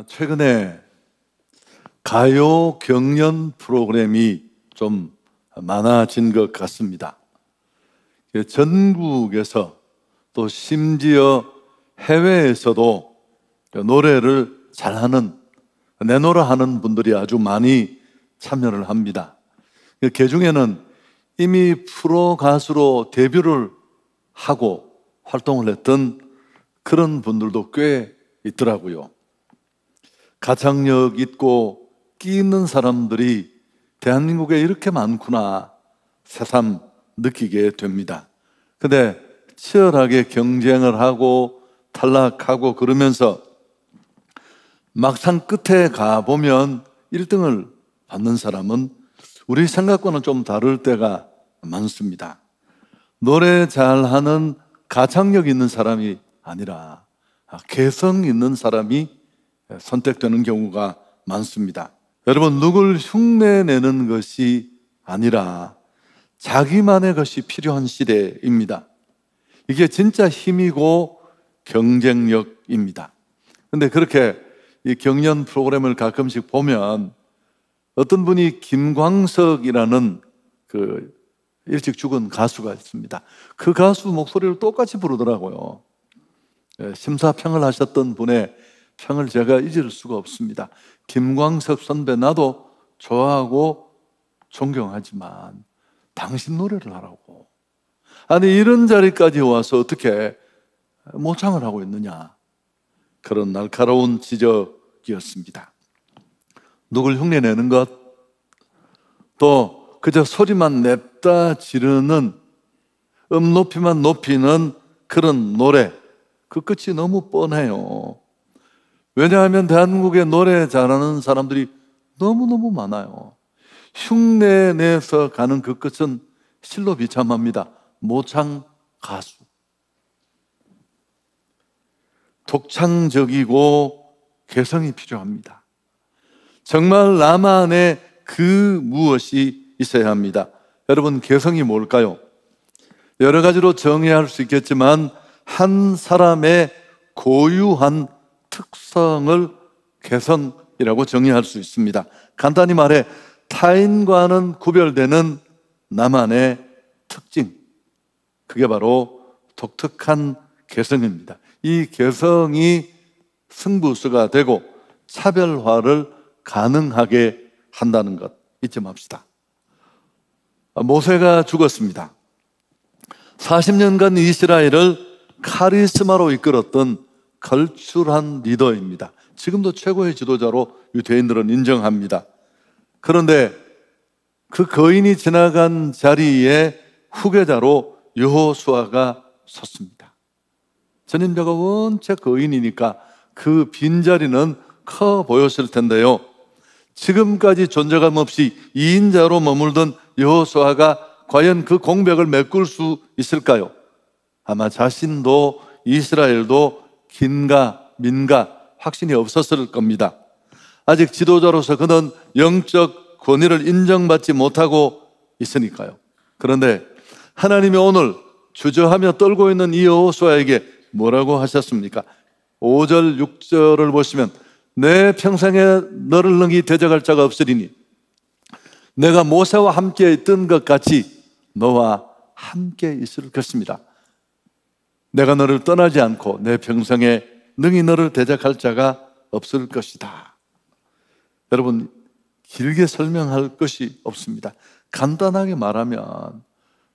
최근에 가요 경연 프로그램이 좀 많아진 것 같습니다. 전국에서 또 심지어 해외에서도 노래를 잘하는, 내노라 하는 분들이 아주 많이 참여를 합니다. 그 중에는 이미 프로 가수로 데뷔를 하고 활동을 했던 그런 분들도 꽤 있더라고요. 가창력 있고 끼 있는 사람들이 대한민국에 이렇게 많구나 새삼 느끼게 됩니다. 근데 치열하게 경쟁을 하고 탈락하고 그러면서 막상 끝에 가보면 1등을 받는 사람은 우리 생각과는 좀 다를 때가 많습니다. 노래 잘하는 가창력 있는 사람이 아니라 개성 있는 사람이 선택되는 경우가 많습니다. 여러분, 누굴 흉내내는 것이 아니라 자기만의 것이 필요한 시대입니다. 이게 진짜 힘이고 경쟁력입니다. 그런데 그렇게 이 경연 프로그램을 가끔씩 보면 어떤 분이 김광석이라는 그 일찍 죽은 가수가 있습니다. 그 가수 목소리를 똑같이 부르더라고요. 심사평을 하셨던 분의 평을 제가 잊을 수가 없습니다. 김광석 선배, 나도 좋아하고 존경하지만 당신 노래를 하라고. 아니, 이런 자리까지 와서 어떻게 모창을 하고 있느냐. 그런 날카로운 지적이었습니다. 누굴 흉내내는 것, 또 그저 소리만 냅다 지르는, 높이만 높이는 그런 노래, 그 끝이 너무 뻔해요. 왜냐하면 대한민국에 노래 잘하는 사람들이 너무너무 많아요. 흉내내서 가는 그 끝은 실로 비참합니다. 모창 가수. 독창적이고 개성이 필요합니다. 정말 나만의 그 무엇이 있어야 합니다. 여러분, 개성이 뭘까요? 여러 가지로 정의할 수 있겠지만 한 사람의 고유한 특성을 개성이라고 정의할 수 있습니다. 간단히 말해 타인과는 구별되는 나만의 특징, 그게 바로 독특한 개성입니다. 이 개성이 승부수가 되고 차별화를 가능하게 한다는 것 잊지 맙시다. 모세가 죽었습니다. 40년간 이스라엘을 카리스마로 이끌었던 걸출한 리더입니다. 지금도 최고의 지도자로 유대인들은 인정합니다. 그런데 그 거인이 지나간 자리에 후계자로 여호수아가 섰습니다. 전임자가 원체 거인이니까 그 빈자리는 커 보였을 텐데요. 지금까지 존재감 없이 2인자로 머물던 여호수아가 과연 그 공백을 메꿀 수 있을까요? 아마 자신도 이스라엘도 긴가 민가 확신이 없었을 겁니다. 아직 지도자로서 그는 영적 권위를 인정받지 못하고 있으니까요. 그런데 하나님이 오늘 주저하며 떨고 있는 이 여호수아에게 뭐라고 하셨습니까? 5절 6절을 보시면 내 평생에 너를 능히 대적할 자가 없으리니 내가 모세와 함께 있던 것 같이 너와 함께 있을 것입니다. 내가 너를 떠나지 않고 내 평생에 능히 너를 대적할 자가 없을 것이다. 여러분, 길게 설명할 것이 없습니다. 간단하게 말하면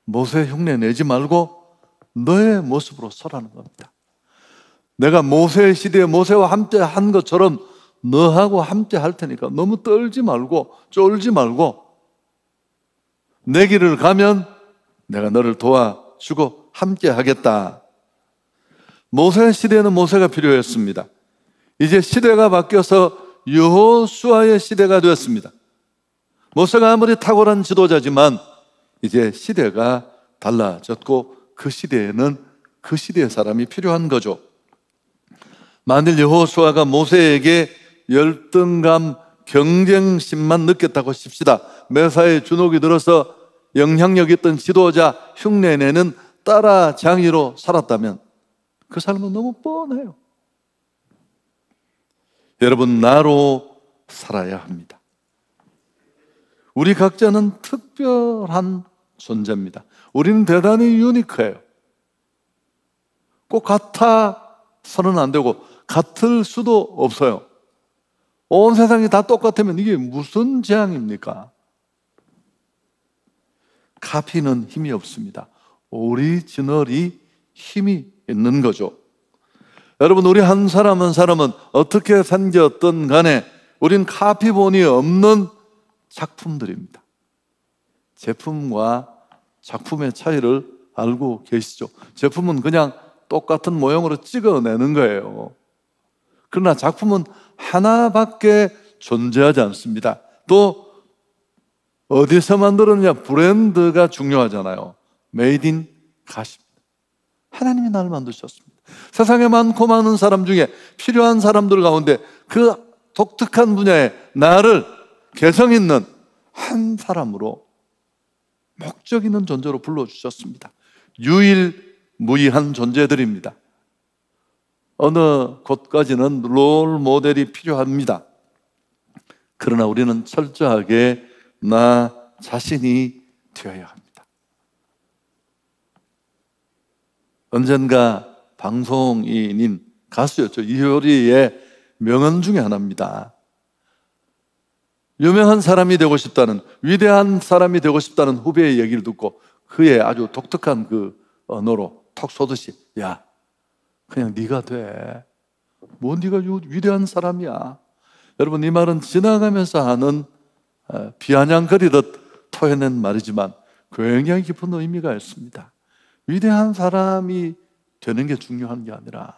모세 흉내 내지 말고 너의 모습으로 서라는 겁니다. 내가 모세 시대에 모세와 함께 한 것처럼 너하고 함께 할 테니까 너무 떨지 말고 쫄지 말고 내 길을 가면 내가 너를 도와주고 함께 하겠다. 모세 시대에는 모세가 필요했습니다. 이제 시대가 바뀌어서 여호수아의 시대가 되었습니다. 모세가 아무리 탁월한 지도자지만 이제 시대가 달라졌고 그 시대에는 그 시대의 사람이 필요한 거죠. 만일 여호수아가 모세에게 열등감, 경쟁심만 느꼈다고 칩시다. 매사에 주눅이 들어서 영향력 있던 지도자 흉내내는 따라장이로 살았다면 그 삶은 너무 뻔해요. 여러분, 나로 살아야 합니다. 우리 각자는 특별한 존재입니다. 우리는 대단히 유니크해요. 꼭 같아서는 안 되고 같을 수도 없어요. 온 세상이 다 똑같으면 이게 무슨 재앙입니까? 카피는 힘이 없습니다. 오리지널이 힘이 있는 거죠. 여러분, 우리 한 사람 한 사람은 어떻게 생겼든 간에 우린 카피본이 없는 작품들입니다. 제품과 작품의 차이를 알고 계시죠? 제품은 그냥 똑같은 모형으로 찍어내는 거예요. 그러나 작품은 하나밖에 존재하지 않습니다. 또 어디서 만들었느냐, 브랜드가 중요하잖아요. 메이드 인 가십니다. 하나님이 나를 만드셨습니다. 세상에 많고 많은 사람 중에 필요한 사람들 가운데 그 독특한 분야에 나를 개성 있는 한 사람으로, 목적 있는 존재로 불러주셨습니다. 유일무이한 존재들입니다. 어느 곳까지는 롤 모델이 필요합니다. 그러나 우리는 철저하게 나 자신이 되어야 합니다. 언젠가 방송인인 가수였죠. 이효리의 명언 중에 하나입니다. 유명한 사람이 되고 싶다는, 위대한 사람이 되고 싶다는 후배의 얘기를 듣고 그의 아주 독특한 그 언어로 톡 쏘듯이, 야, 그냥 네가 돼. 뭐 네가 위대한 사람이야. 여러분, 이 말은 지나가면서 하는 비아냥거리듯 토해낸 말이지만 굉장히 깊은 의미가 있습니다. 위대한 사람이 되는 게 중요한 게 아니라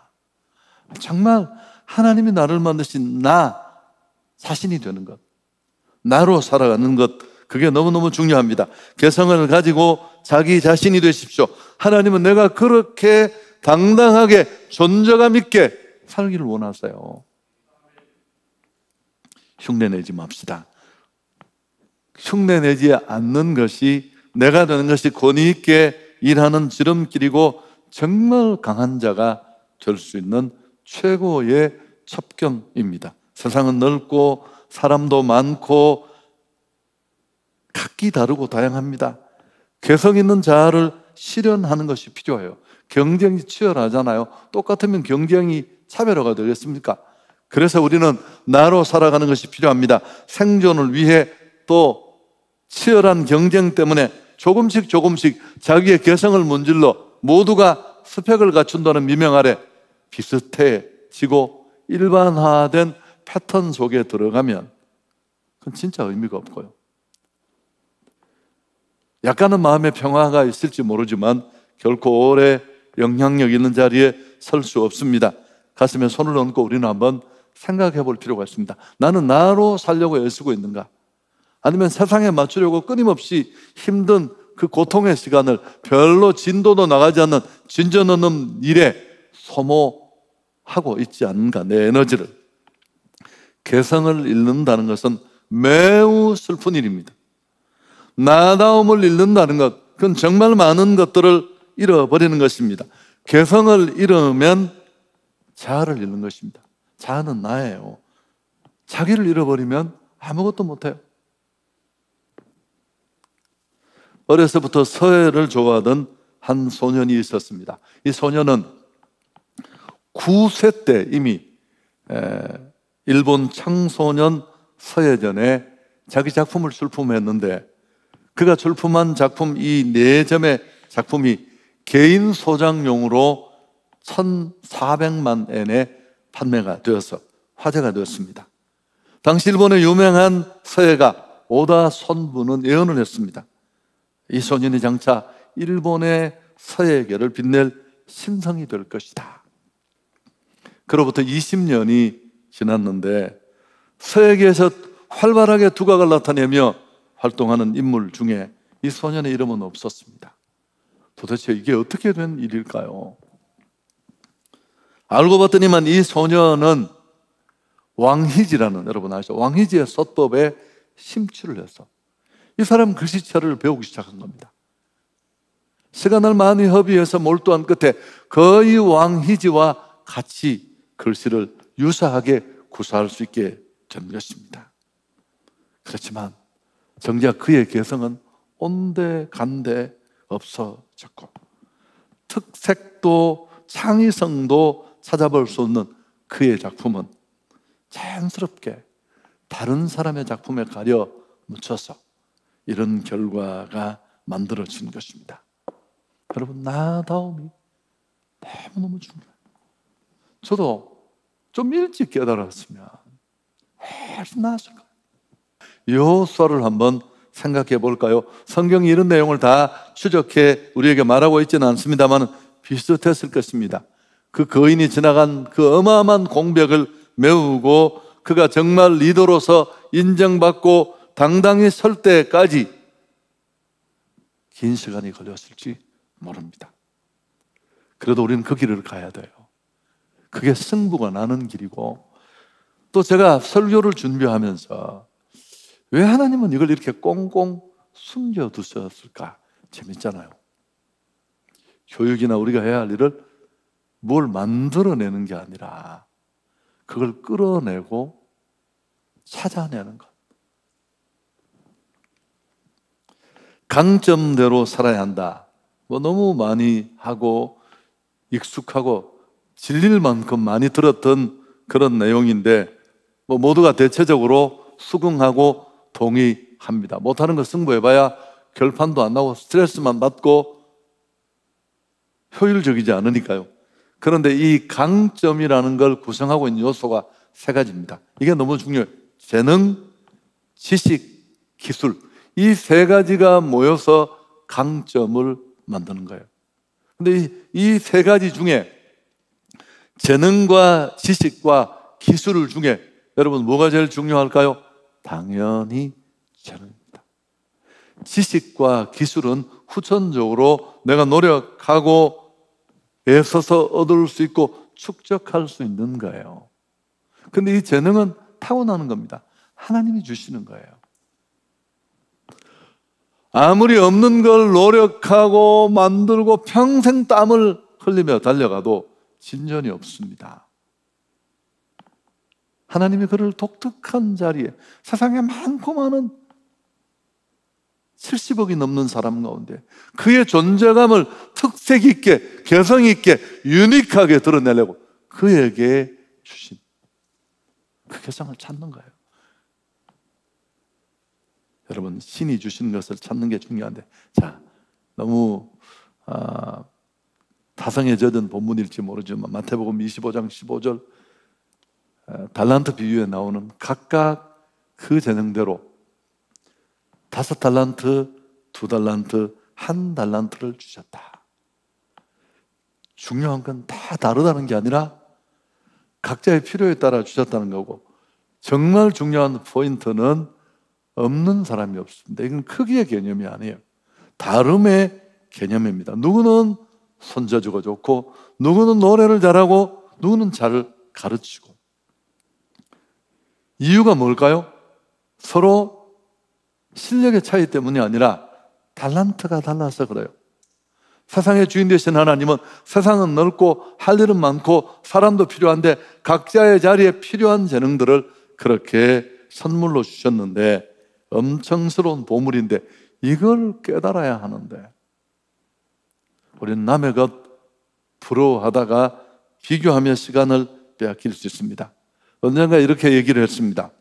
정말 하나님이 나를 만드신 나 자신이 되는 것, 나로 살아가는 것, 그게 너무너무 중요합니다. 개성을 가지고 자기 자신이 되십시오. 하나님은 내가 그렇게 당당하게 존재감 있게 살기를 원하세요. 흉내내지 맙시다. 흉내내지 않는 것이, 내가 되는 것이 권위 있게 일하는 지름길이고 정말 강한 자가 될 수 있는 최고의 첩경입니다. 세상은 넓고 사람도 많고 각기 다르고 다양합니다. 개성 있는 자아를 실현하는 것이 필요해요. 경쟁이 치열하잖아요. 똑같으면 경쟁이 차별화가 되겠습니까? 그래서 우리는 나로 살아가는 것이 필요합니다. 생존을 위해 또 치열한 경쟁 때문에 조금씩 자기의 개성을 문질러 모두가 스펙을 갖춘다는 미명 아래 비슷해지고 일반화된 패턴 속에 들어가면 그건 진짜 의미가 없고요. 약간은 마음의 평화가 있을지 모르지만 결코 오래 영향력 있는 자리에 설 수 없습니다. 가슴에 손을 얹고 우리는 한번 생각해 볼 필요가 있습니다. 나는 나로 살려고 애쓰고 있는가? 아니면 세상에 맞추려고 끊임없이 힘든 그 고통의 시간을 별로 진도도 나가지 않는 진전 없는 일에 소모하고 있지 않은가? 내 에너지를. 개성을 잃는다는 것은 매우 슬픈 일입니다. 나다움을 잃는다는 것, 그건 정말 많은 것들을 잃어버리는 것입니다. 개성을 잃으면 자아를 잃는 것입니다. 자아는 나예요. 자기를 잃어버리면 아무것도 못해요. 어려서부터 서예를 좋아하던 한 소년이 있었습니다. 이 소년은 9세 때 이미 일본 청소년 서예전에 자기 작품을 출품했는데, 그가 출품한 작품 이 4점의 작품이 개인 소장용으로 1,400만 엔에 판매가 되어서 화제가 되었습니다. 당시 일본의 유명한 서예가 오다 손부는 예언을 했습니다. 이 소년이 장차 일본의 서예계를 빛낼 신성이 될 것이다. 그로부터 20년이 지났는데 서예계에서 활발하게 두각을 나타내며 활동하는 인물 중에 이 소년의 이름은 없었습니다. 도대체 이게 어떻게 된 일일까요? 알고 봤더니만 이 소년은 왕희지라는, 여러분 아시죠? 왕희지의 서법에 심취를 해서 이 사람 글씨체를 배우기 시작한 겁니다. 시간을 많이 허비해서 몰두한 끝에 거의 왕희지와 같이 글씨를 유사하게 구사할 수 있게 된 것입니다. 그렇지만 정작 그의 개성은 온데간데 없어졌고 특색도 창의성도 찾아볼 수 없는 그의 작품은 자연스럽게 다른 사람의 작품에 가려 묻혀서 이런 결과가 만들어진 것입니다. 여러분, 나다움이 너무너무 중요해요. 저도 좀 일찍 깨달았으면 훨씬 나았을 거예요. 여호수아를 한번 생각해 볼까요? 성경이 이런 내용을 다 추적해 우리에게 말하고 있지는 않습니다만 비슷했을 것입니다. 그 거인이 지나간 그 어마어마한 공백을 메우고 그가 정말 리더로서 인정받고 당당히 설 때까지 긴 시간이 걸렸을지 모릅니다. 그래도 우리는 그 길을 가야 돼요. 그게 승부가 나는 길이고, 또 제가 설교를 준비하면서 왜 하나님은 이걸 이렇게 꽁꽁 숨겨두셨을까? 재밌잖아요. 교육이나 우리가 해야 할 일을 뭘 만들어내는 게 아니라 그걸 끌어내고 찾아내는 것. 강점대로 살아야 한다. 너무 많이 하고 익숙하고 질릴 만큼 많이 들었던 그런 내용인데 모두가 대체적으로 수긍하고 동의합니다. 못하는 거 승부해봐야 결판도 안 나고 스트레스만 받고 효율적이지 않으니까요. 그런데 이 강점이라는 걸 구성하고 있는 요소가 세 가지입니다. 이게 너무 중요해요. 재능, 지식, 기술, 이 세 가지가 모여서 강점을 만드는 거예요. 근데 이 세 가지 중에 재능과 지식과 기술 중에 여러분 뭐가 제일 중요할까요? 당연히 재능입니다. 지식과 기술은 후천적으로 내가 노력하고 애써서 얻을 수 있고 축적할 수 있는 거예요. 근데 이 재능은 타고나는 겁니다. 하나님이 주시는 거예요. 아무리 없는 걸 노력하고 만들고 평생 땀을 흘리며 달려가도 진전이 없습니다. 하나님이 그를 독특한 자리에, 세상에 많고 많은 70억이 넘는 사람 가운데 그의 존재감을 특색 있게, 개성 있게, 유니크하게 드러내려고 그에게 주신 그 개성을 찾는 거예요. 여러분, 신이 주신 것을 찾는 게 중요한데, 자, 너무 타성에 젖은 본문일지 모르지만 마태복음 25장 15절 달란트 비유에 나오는 각각 그 재능대로 5달란트, 2달란트, 1달란트를 주셨다. 중요한 건 다 다르다는 게 아니라 각자의 필요에 따라 주셨다는 거고, 정말 중요한 포인트는 없는 사람이 없습니다. 이건 크기의 개념이 아니에요. 다름의 개념입니다. 누구는 손재주가 좋고, 누구는 노래를 잘하고, 누구는 잘 가르치고. 이유가 뭘까요? 서로 실력의 차이 때문이 아니라 달란트가 달라서 그래요. 세상의 주인 되신 하나님은 세상은 넓고 할 일은 많고 사람도 필요한데 각자의 자리에 필요한 재능들을 그렇게 선물로 주셨는데, 엄청스러운 보물인데 이걸 깨달아야 하는데 우리는 남의 것 부러워하다가 비교하며 시간을 빼앗길 수 있습니다. 언젠가 이렇게 얘기를 했습니다.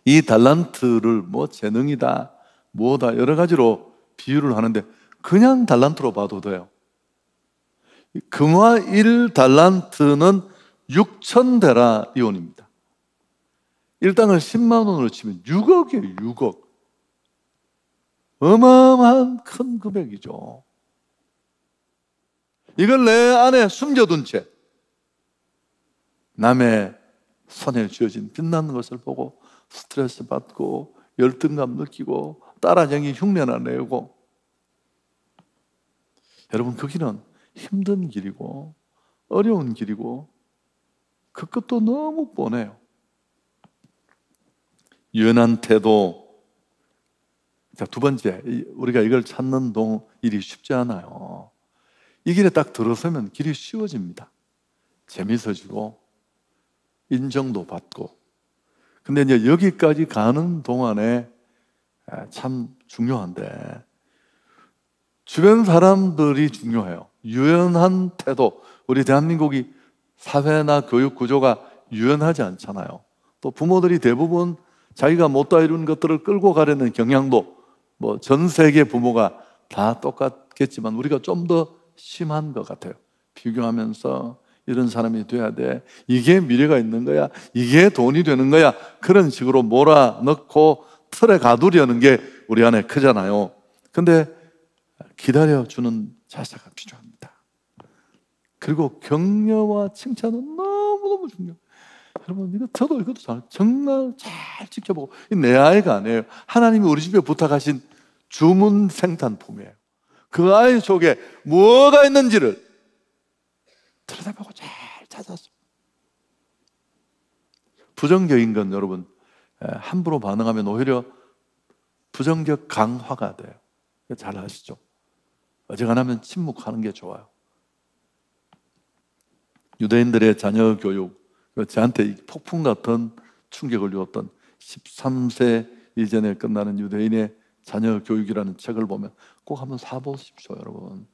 이 달란트를 재능이다, 뭐다 여러 가지로 비유를 하는데 그냥 달란트로 봐도 돼요. 금화 1달란트는 6,000데나리온입니다. 일당을 10만 원으로 치면 6억이에요. 6억. 어마어마한 큰 금액이죠. 이걸 내 안에 숨겨둔 채 남의 손에 쥐어진 빛나는 것을 보고 스트레스 받고 열등감 느끼고 따라쟁이 흉내나 내고, 여러분 그 길은 힘든 길이고 어려운 길이고 그 끝도 너무 뻔해요. 유연한 태도. 자, 두 번째, 우리가 이걸 찾는 일이 쉽지 않아요. 이 길에 딱 들어서면 길이 쉬워집니다. 재밌어지고 인정도 받고. 근데 이제 여기까지 가는 동안에 참 중요한데, 주변 사람들이 중요해요. 유연한 태도. 우리 대한민국이 사회나 교육 구조가 유연하지 않잖아요. 또 부모들이 대부분 자기가 못다 이룬 것들을 끌고 가려는 경향도, 뭐 전 세계 부모가 다 똑같겠지만 우리가 좀 더 심한 것 같아요. 비교하면서 이런 사람이 돼야 돼, 이게 미래가 있는 거야, 이게 돈이 되는 거야, 그런 식으로 몰아넣고 틀에 가두려는 게 우리 안에 크잖아요. 근데 기다려주는 자세가 필요합니다. 그리고 격려와 칭찬은 너무너무 중요해요. 여러분, 이것도 정말 잘 지켜보고, 내 아이가 아니에요. 하나님이 우리 집에 부탁하신 주문 생탄품이에요. 그 아이 속에 뭐가 있는지를 들여다보고 잘 찾아서. 부정적인 건 여러분, 함부로 반응하면 오히려 부정적 강화가 돼요. 잘 아시죠? 어지간하면 침묵하는 게 좋아요. 유대인들의 자녀 교육, 저한테 폭풍 같은 충격을 주었던 13세 이전에 끝나는 유대인의 자녀 교육이라는 책을 보면 꼭 한번 사보십시오. 여러분,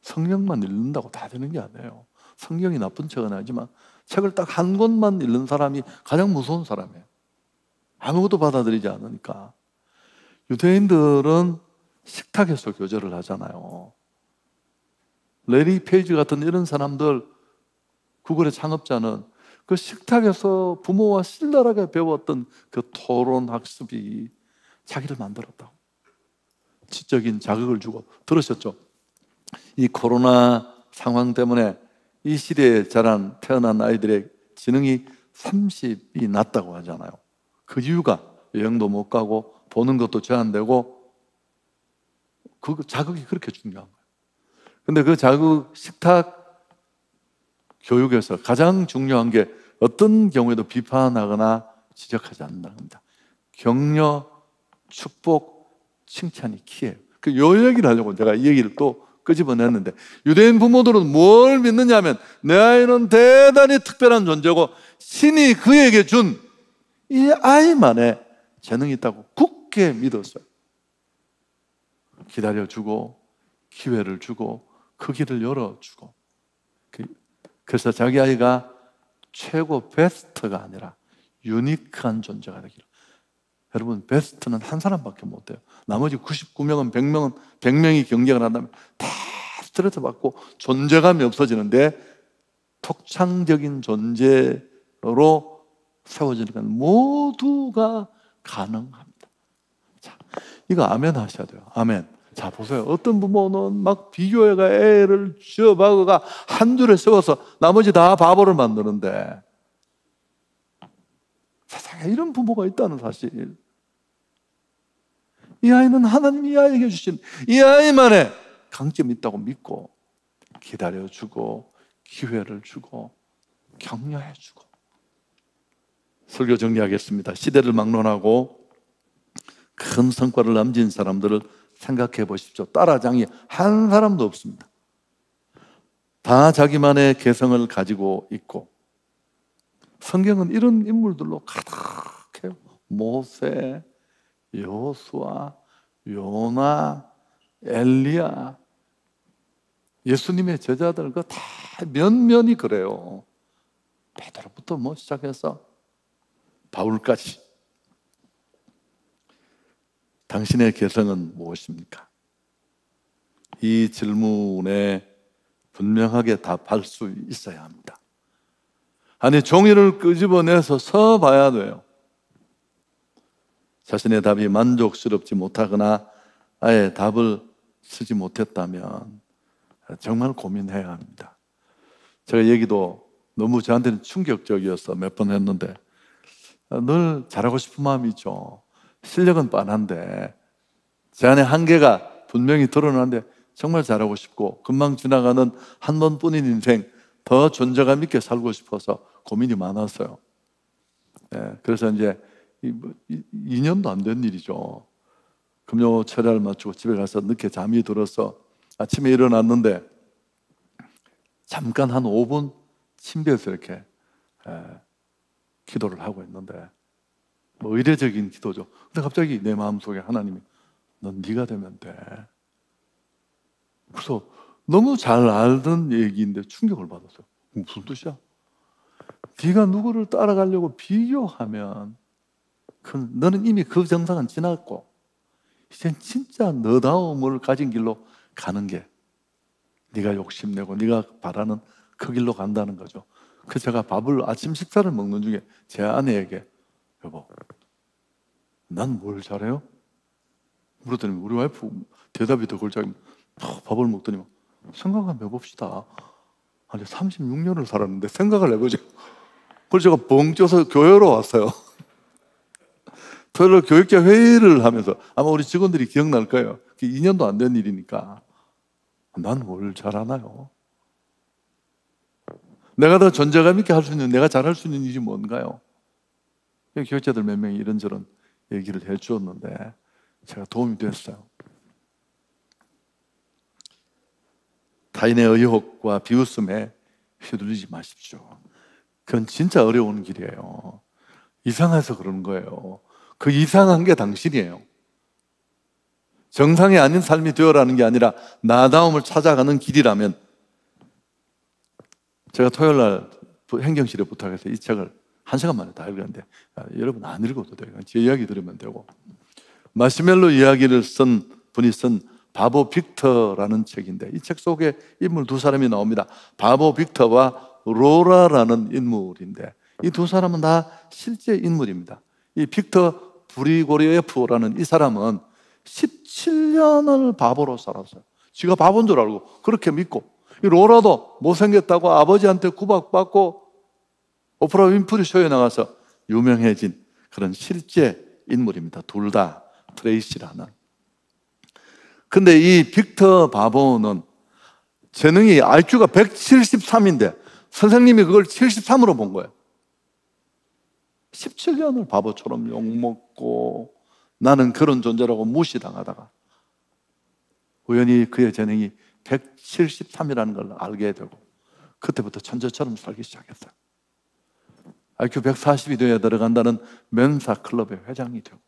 성경만 읽는다고 다 되는 게 아니에요. 성경이 나쁜 책은 아니지만 책을 딱 한 권만 읽는 사람이 가장 무서운 사람이에요. 아무것도 받아들이지 않으니까. 유대인들은 식탁에서 교제를 하잖아요. 레리 페이지 같은 이런 사람들, 구글의 창업자는 그 식탁에서 부모와 신랄하게 배웠던 그 토론 학습이 자기를 만들었다고. 지적인 자극을 주고. 들으셨죠? 이 코로나 상황 때문에 이 시대에 태어난 아이들의 지능이 30이 낮다고 하잖아요. 그 이유가 여행도 못 가고 보는 것도 제한되고, 그 자극이 그렇게 중요한 거예요. 근데 그 자극, 식탁 교육에서 가장 중요한 게 어떤 경우에도 비판하거나 지적하지 않는다는 겁니다. 격려, 축복, 칭찬이 키예요. 요 얘기를 하려고 제가 이 얘기를 또 끄집어냈는데, 유대인 부모들은 뭘 믿느냐면 내 아이는 대단히 특별한 존재고 신이 그에게 준 이 아이만의 재능이 있다고 굳게 믿었어요. 기다려주고 기회를 주고 그 길을 열어주고. 그래서 자기 아이가 최고 베스트가 아니라 유니크한 존재가 되기를. 여러분, 베스트는 한 사람밖에 못해요. 나머지 99명은 100명이 경쟁을 한다면 다 스트레스 받고 존재감이 없어지는데, 독창적인 존재로 세워지니까 모두가 가능합니다. 자, 이거 아멘 하셔야 돼요. 아멘. 자, 보세요. 어떤 부모는 막 비교해가 애를 쥐어박아가 한 줄에 세워서 나머지 다 바보를 만드는데, 세상에 이런 부모가 있다는 사실. 이 아이는 하나님이 이 아이에게 주신 이 아이만의 강점이 있다고 믿고 기다려주고 기회를 주고 격려해주고. 설교 정리하겠습니다. 시대를 막론하고 큰 성과를 남긴 사람들을 생각해 보십시오. 따라장이 한 사람도 없습니다. 다 자기만의 개성을 가지고 있고, 성경은 이런 인물들로 가득해요. 모세, 여호수아, 요나, 엘리야, 예수님의 제자들 그 다 면면이 그래요. 베드로부터 뭐 시작해서 바울까지. 당신의 개성은 무엇입니까? 이 질문에 분명하게 답할 수 있어야 합니다. 아니, 종이를 끄집어내서 써봐야 돼요. 자신의 답이 만족스럽지 못하거나 아예 답을 쓰지 못했다면 정말 고민해야 합니다. 제가 얘기도 너무 저한테는 충격적이어서 몇 번 했는데, 늘 잘하고 싶은 마음이 있죠. 실력은 뻔한데 제 안에 한계가 분명히 드러나는데 정말 잘하고 싶고, 금방 지나가는 한 번뿐인 인생 더 존재감 있게 살고 싶어서 고민이 많았어요. 그래서 이제 2년도 안 된 일이죠. 금요 철야를 마치고 집에 가서 늦게 잠이 들어서 아침에 일어났는데 잠깐 한 5분 침대에서 이렇게 기도를 하고 있는데, 뭐 의례적인 기도죠. 근데 갑자기 내 마음속에 하나님이 넌 네가 되면 돼. 그래서 너무 잘 알던 얘기인데 충격을 받았어요. 무슨 뜻이야? 네가 누구를 따라가려고 비교하면 너는 이미 그 정상은 지났고 이젠 진짜 너다움을 가진 길로 가는 게 네가 욕심내고 네가 바라는 그 길로 간다는 거죠. 그래서 제가 아침 식사를 먹는 중에 제 아내에게 여보, 난 뭘 잘해요? 물었더니 우리 와이프 대답이 더 골짜기. 밥을 먹더니 생각 한번 해봅시다. 아니 36년을 살았는데 생각을 해보죠. 그래서 제가 뻥 쪄서 교회로 왔어요. 토요일 교육자 회의를 하면서 아마 우리 직원들이 기억날 거예요. 2년도 안 된 일이니까 난 뭘 잘하나요? 내가 더 존재감 있게 할 수 있는, 내가 잘할 수 있는 일이 뭔가요? 교육자들 몇 명이 이런저런 얘기를 해주었는데 제가 도움이 됐어요. 타인의 의혹과 비웃음에 휘둘리지 마십시오. 그건 진짜 어려운 길이에요. 이상해서 그러는 거예요. 그 이상한 게 당신이에요. 정상이 아닌 삶이 되어라는 게 아니라 나다움을 찾아가는 길이라면, 제가 토요일 날 행정실에 부탁해서 이 책을 1시간 만에 다 읽었는데 여러분 안 읽어도 돼요. 제 이야기 들으면 되고. 마시멜로 이야기를 쓴 분이 쓴 바보 빅터라는 책인데 이 책 속에 인물 두 사람이 나옵니다. 바보 빅터와 로라라는 인물인데 이 두 사람은 다 실제 인물입니다. 이 빅터 브리고리에프라는 이 사람은 17년을 바보로 살았어요. 지가 바보인 줄 알고 그렇게 믿고, 이 로라도 못생겼다고 아버지한테 구박받고 오프라 윈프리 쇼에 나가서 유명해진 그런 실제 인물입니다. 둘 다 트레이시라는. 근데 이 빅터 바보는 재능이 IQ가 173인데 선생님이 그걸 73으로 본 거예요. 17년을 바보처럼 욕먹고 나는 그런 존재라고 무시당하다가 우연히 그의 재능이 173이라는 걸 알게 되고 그때부터 천재처럼 살기 시작했어요. IQ 140이 되어야 들어간다는 멘사 클럽의 회장이 되고,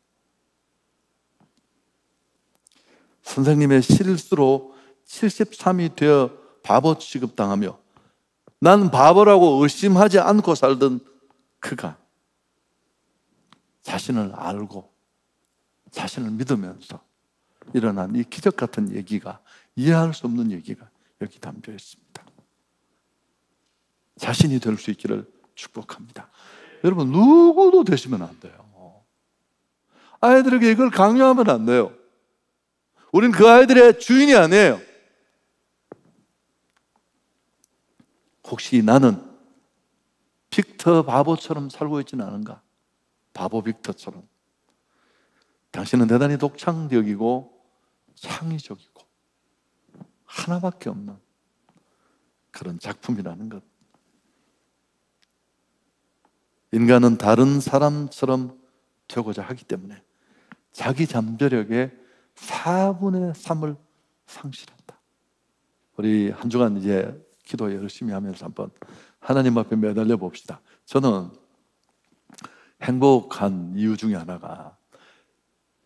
선생님의 실수로 73이 되어 바보 취급당하며 난 바보라고 의심하지 않고 살던 그가 자신을 알고 자신을 믿으면서 일어난 이 기적 같은 얘기가, 이해할 수 없는 얘기가 여기 담겨 있습니다. 자신이 될 수 있기를 축복합니다. 여러분, 누구도 되시면 안 돼요. 아이들에게 이걸 강요하면 안 돼요. 우린 그 아이들의 주인이 아니에요. 혹시 나는 빅터 바보처럼 살고 있지는 않은가? 바보 빅터처럼. 당신은 대단히 독창적이고 창의적이고 하나밖에 없는 그런 작품이라는 것. 인간은 다른 사람처럼 되고자 하기 때문에 자기 잠재력의 4분의 3을 상실한다. 우리 한 주간 이제 기도 열심히 하면서 한번 하나님 앞에 매달려 봅시다. 저는 행복한 이유 중에 하나가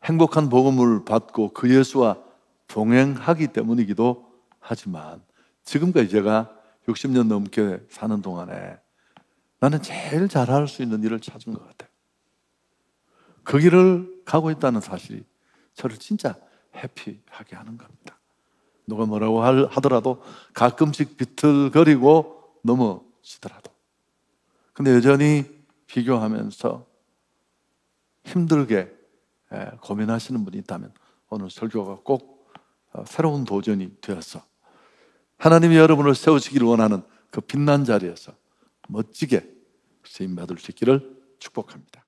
행복한 복음을 받고 그 예수와 동행하기 때문이기도 하지만 지금까지 제가 60년 넘게 사는 동안에 나는 제일 잘할 수 있는 일을 찾은 것 같아요. 그 길을 가고 있다는 사실이 저를 진짜 해피하게 하는 겁니다. 누가 뭐라고 하더라도 가끔씩 비틀거리고 넘어지더라도, 근데 여전히 비교하면서 힘들게 고민하시는 분이 있다면 오늘 설교가 꼭 새로운 도전이 되어서 하나님이 여러분을 세우시기를 원하는 그 빛난 자리에서 멋지게 쓰임받을 수 있기를 축복합니다.